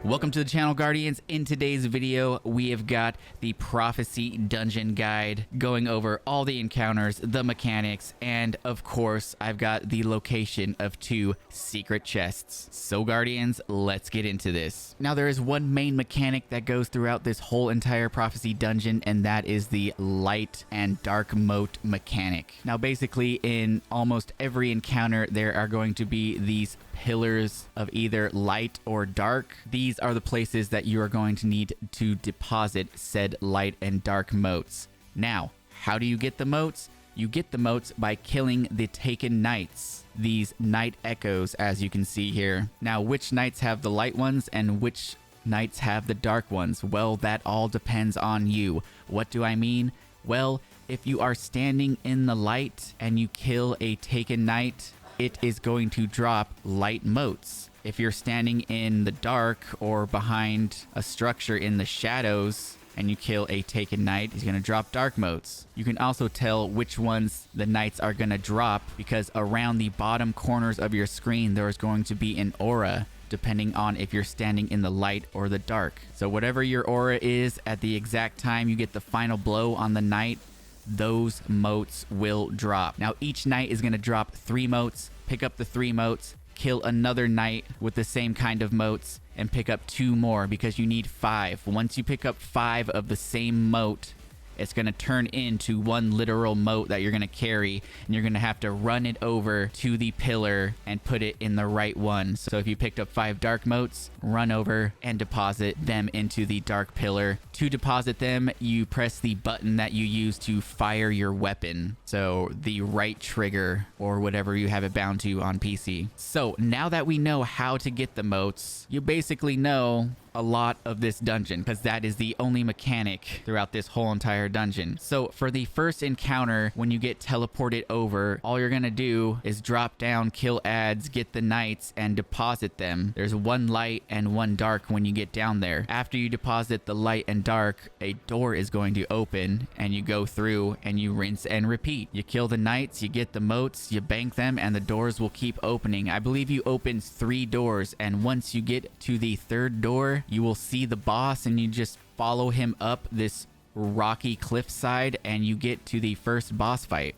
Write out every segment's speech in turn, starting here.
Welcome to the channel, Guardians. In today's video, we have got the Prophecy Dungeon Guide going over all the encounters, the mechanics, and of course, I've got the location of 2 secret chests. So Guardians, let's get into this. Now, there is one main mechanic that goes throughout this whole entire Prophecy Dungeon, and that is the light and dark moat mechanic. Now, basically, in almost every encounter, there are going to be these pillars of either light or dark. These are the places that you are going to need to deposit said light and dark moats. Now, how do you get the moats? You get the moats by killing the taken knights, these night echoes, as you can see here. Now, which knights have the light ones and which knights have the dark ones? Well, that all depends on you. What do I mean? Well, if you are standing in the light and you kill a taken knight, it is going to drop light moats. If you're standing in the dark or behind a structure in the shadows and you kill a taken knight, it's going to drop dark moats. You can also tell which ones the knights are going to drop because around the bottom corners of your screen there is going to be an aura depending on if you're standing in the light or the dark. So whatever your aura is at the exact time you get the final blow on the knight, those moats will drop. Now, each knight is going to drop 3 moats. Pick up the 3 moats, kill another knight with the same kind of moats, and pick up 2 more because you need 5. Once you pick up 5 of the same moat, it's going to turn into one literal moat that you're going to carry, and you're going to have to run it over to the pillar and put it in the right one. So if you picked up 5 dark moats, run over and deposit them into the dark pillar. To deposit them, you press the button that you use to fire your weapon. So the right trigger or whatever you have it bound to on PC. So now that we know how to get the moats, you basically know a lot of this dungeon because that is the only mechanic throughout this whole entire dungeon. So for the first encounter, when you get teleported over, all you're gonna do is drop down, kill ads, get the knights, and deposit them. There's 1 light and 1 dark when you get down there. After you deposit the light and dark, a door is going to open and you go through and you rinse and repeat. You kill the knights, you get the moats, you bank them, and the doors will keep opening. I believe you open 3 doors, and once you get to the 3rd door, you will see the boss and you just follow him up this rocky cliffside and you get to the first boss fight.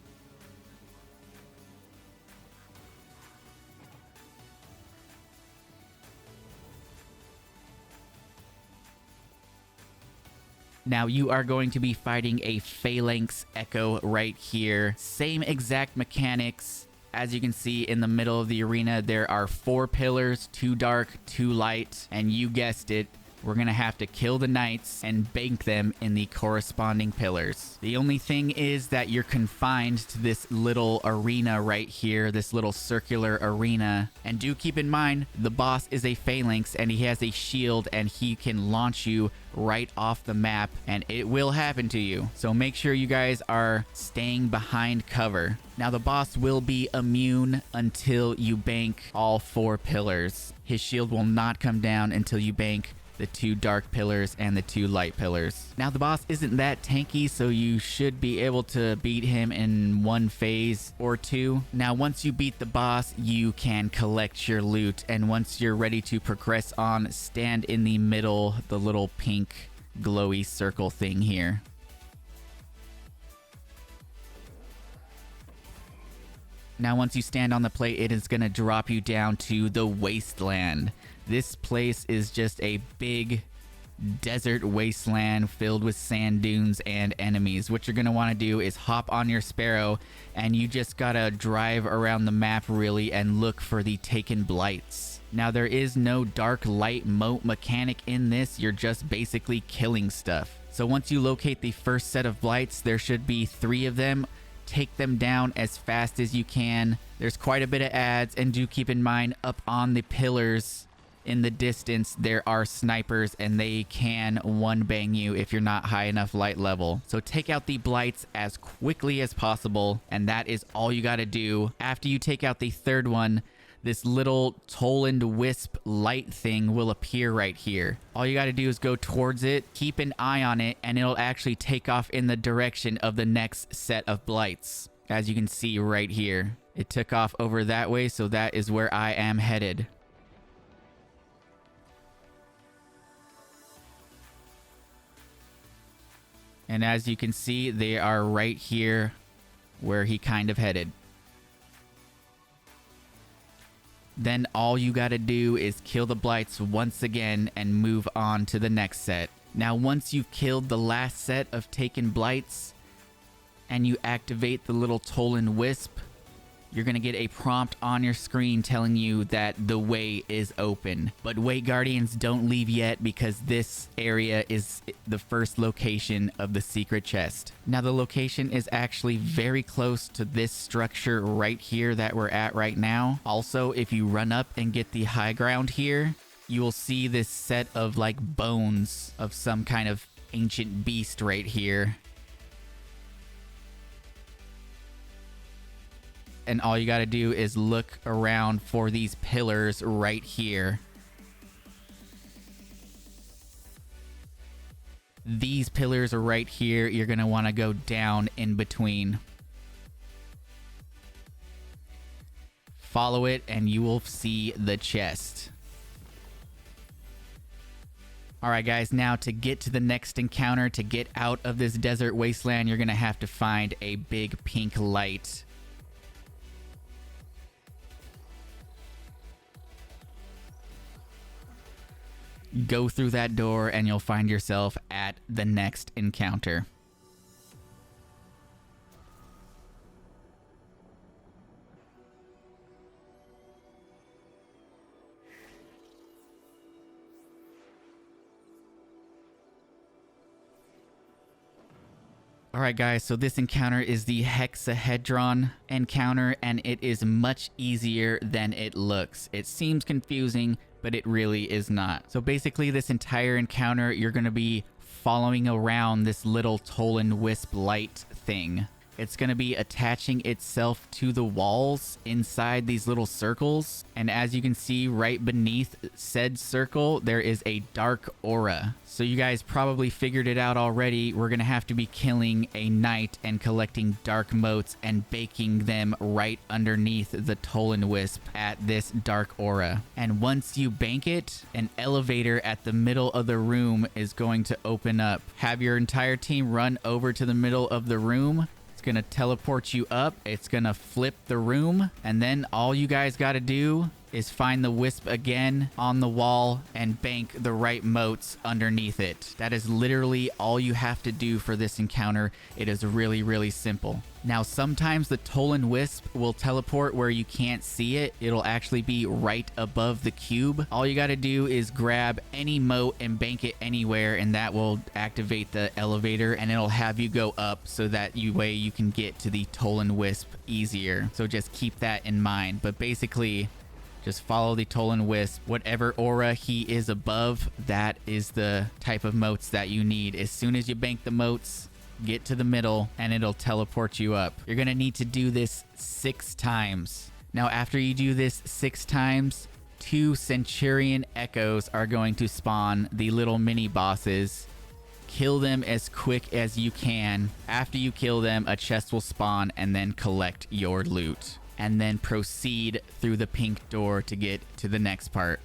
Now you are going to be fighting a Phalanx Echo right here. Same exact mechanics. As you can see in the middle of the arena, there are 4 pillars, 2 dark, 2 light, and you guessed it, we're gonna have to kill the knights and bank them in the corresponding pillars. The only thing is that you're confined to this little arena right here, this little circular arena. And do keep in mind, the boss is a Phalanx and he has a shield and he can launch you right off the map and it will happen to you. So make sure you guys are staying behind cover. Now the boss will be immune until you bank all 4 pillars. His shield will not come down until you bank the 2 dark pillars and the 2 light pillars. Now the boss isn't that tanky, so you should be able to beat him in 1 phase or 2. Now once you beat the boss, you can collect your loot, and once you're ready to progress on, stand in the middle, the little pink glowy circle thing here. Now once you stand on the plate, it is going to drop you down to the wasteland. This place is just a big desert wasteland filled with sand dunes and enemies. What you're going to want to do is hop on your Sparrow and you just gotta drive around the map really and look for the taken blights. Now there is no dark light moat mechanic in this, you're just basically killing stuff. So once you locate the first set of blights, there should be 3 of them. Take them down as fast as you can. There's quite a bit of ads, and do keep in mind up on the pillars in the distance there are snipers and they can one bang you if you're not high enough light level. So take out the blights as quickly as possible, and that is all you got to do. After you take out the 3rd one, this little Toland Wisp light thing will appear right here. All you got to do is go towards it, keep an eye on it, and it'll actually take off in the direction of the next set of blights. As you can see right here, it took off over that way, so that is where I am headed. And as you can see, they are right here where he kind of headed. Then all you gotta do is kill the blights once again and move on to the next set. Now once you've killed the last set of taken blights and you activate the little Tolan Wisp, you're going to get a prompt on your screen telling you that the way is open. But wait, Guardians, don't leave yet, because this area is the first location of the secret chest. Now the location is actually very close to this structure right here that we're at right now. Also, if you run up and get the high ground here, you will see this set of like bones of some kind of ancient beast right here. And all you got to do is look around for these pillars right here. These pillars are right here. You're going to want to go down in between. Follow it and you will see the chest. Alright guys, now to get to the next encounter, to get out of this desert wasteland, you're going to have to find a big pink light. Go through that door and you'll find yourself at the next encounter. Alright guys, so this encounter is the Hexahedron Encounter, and it is much easier than it looks. It seems confusing, but it really is not. So basically this entire encounter, you're going to be following around this little Tolan Wisp light thing. It's going to be attaching itself to the walls inside these little circles. And as you can see right beneath said circle, there is a dark aura. So you guys probably figured it out already. We're going to have to be killing a knight and collecting dark moats and baking them right underneath the Tolan Wisp at this dark aura. And once you bank it, an elevator at the middle of the room is going to open up. Have your entire team run over to the middle of the room. Gonna teleport you up. It's gonna flip the room, and then all you guys gotta do is find the wisp again on the wall and bank the right moats underneath it. That is literally all you have to do for this encounter. It is really, really simple. Now, sometimes the Tolan Wisp will teleport where you can't see it. It'll actually be right above the cube. All you got to do is grab any moat and bank it anywhere, and that will activate the elevator, and it'll have you go up so that way you can get to the Tolan Wisp easier. So just keep that in mind. But basically, just follow the Tolan Wisp. Whatever aura he is above, that is the type of moats that you need. As soon as you bank the moats, get to the middle and it'll teleport you up. You're gonna need to do this 6 times. Now, after you do this 6 times, 2 Centurion Echoes are going to spawn, the little mini bosses. Kill them as quick as you can. After you kill them, a chest will spawn, and then collect your loot. And then proceed through the pink door to get to the next part.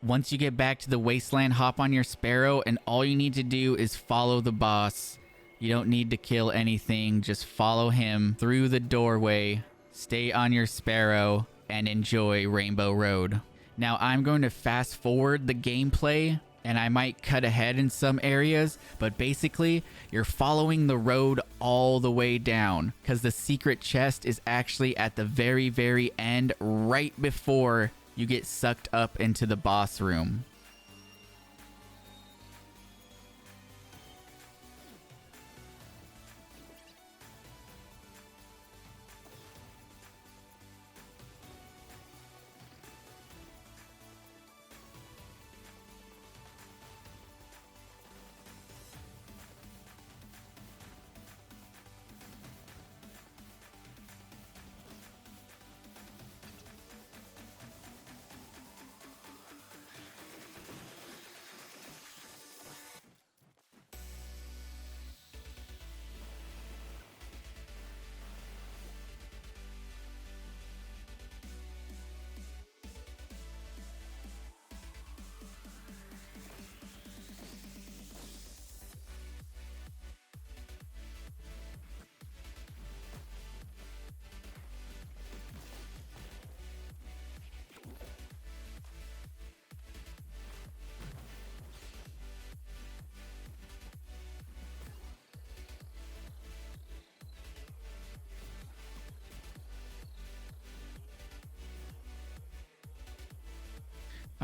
Once you get back to the wasteland, hop on your sparrow, and all you need to do is follow the boss. You don't need to kill anything, just follow him through the doorway, stay on your sparrow, and enjoy Rainbow Road. Now, I'm going to fast forward the gameplay, and I might cut ahead in some areas, but basically, you're following the road all the way down, because the secret chest is actually at the very, very end, right before you get sucked up into the boss room.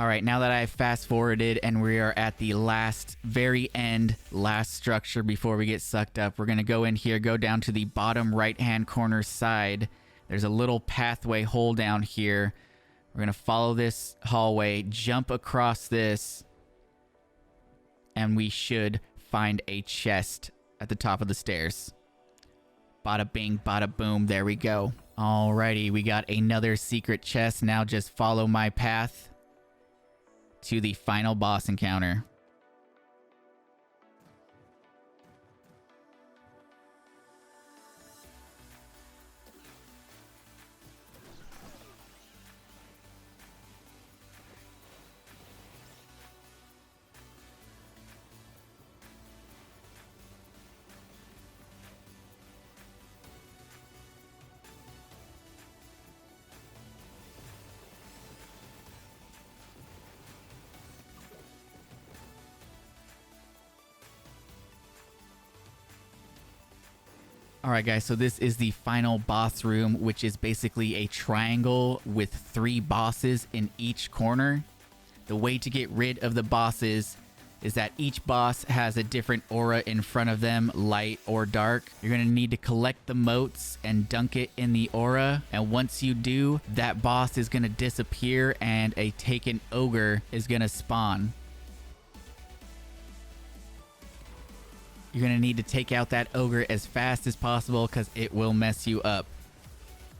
All right, now that I've fast forwarded and we are at the very end, last structure before we get sucked up, we're going to go in here, go down to the bottom right-hand corner side. There's a little pathway hole down here. We're going to follow this hallway, jump across this, and we should find a chest at the top of the stairs. Bada bing, bada boom, there we go. Alrighty, we got another secret chest. Now just follow my path to the final boss encounter. Alright guys, so this is the final boss room, which is basically a triangle with 3 bosses in each corner. The way to get rid of the bosses is that each boss has a different aura in front of them, light or dark. You're going to need to collect the moats and dunk it in the aura, and once you do, that boss is going to disappear and a taken ogre is going to spawn. You're going to need to take out that ogre as fast as possible because it will mess you up.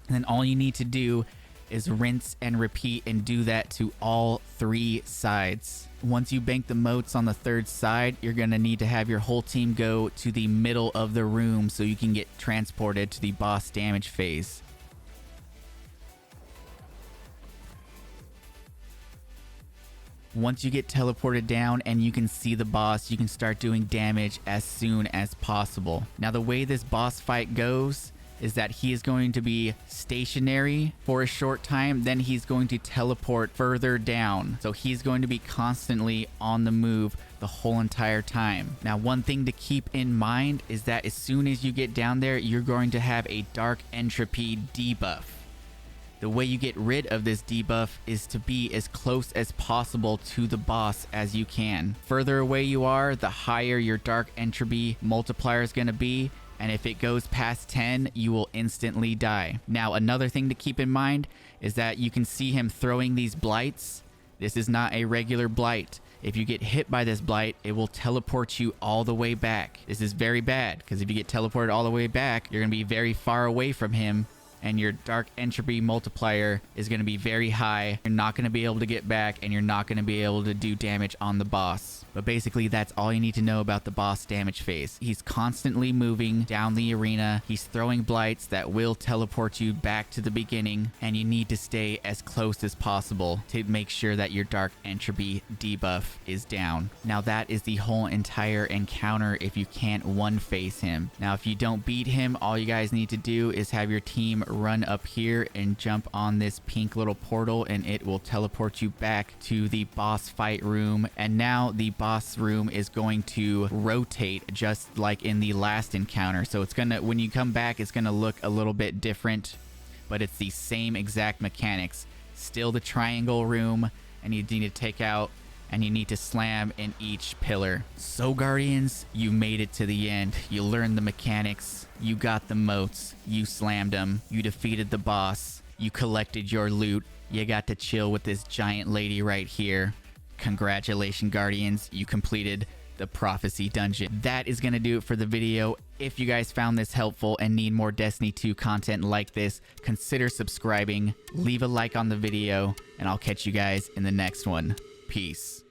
And then all you need to do is rinse and repeat and do that to all 3 sides. Once you bank the moats on the 3rd side, you're going to need to have your whole team go to the middle of the room so you can get transported to the boss damage phase. Once you get teleported down and you can see the boss, you can start doing damage as soon as possible. Now the way this boss fight goes is that he is going to be stationary for a short time, then he's going to teleport further down. So he's going to be constantly on the move the whole entire time. Now one thing to keep in mind is that as soon as you get down there, you're going to have a dark entropy debuff. The way you get rid of this debuff is to be as close as possible to the boss as you can. Further away you are, the higher your dark entropy multiplier is going to be, and if it goes past 10, you will instantly die. Now, another thing to keep in mind is that you can see him throwing these blights. This is not a regular blight. If you get hit by this blight, it will teleport you all the way back. This is very bad, because if you get teleported all the way back, you're going to be very far away from him, and your dark entropy multiplier is going to be very high. You're not going to be able to get back, and you're not going to be able to do damage on the boss. But basically, that's all you need to know about the boss damage phase. He's constantly moving down the arena. He's throwing blights that will teleport you back to the beginning, and you need to stay as close as possible to make sure that your dark entropy debuff is down. Now, that is the whole entire encounter if you can't one-face him. Now, if you don't beat him, all you guys need to do is have your team run up here and jump on this pink little portal, and it will teleport you back to the boss fight room. And now the boss room is going to rotate just like in the last encounter. So it's gonna, when you come back, it's gonna look a little bit different, but it's the same exact mechanics. Still the triangle room, and you need to take out and you need to slam in each pillar. So Guardians, you made it to the end. You learned the mechanics, you got the moats, you slammed them, you defeated the boss, you collected your loot, you got to chill with this giant lady right here. Congratulations, Guardians, you completed the Prophecy Dungeon. That is going to do it for the video. If you guys found this helpful and need more Destiny 2 content like this, consider subscribing, leave a like on the video, and I'll catch you guys in the next one. Peace.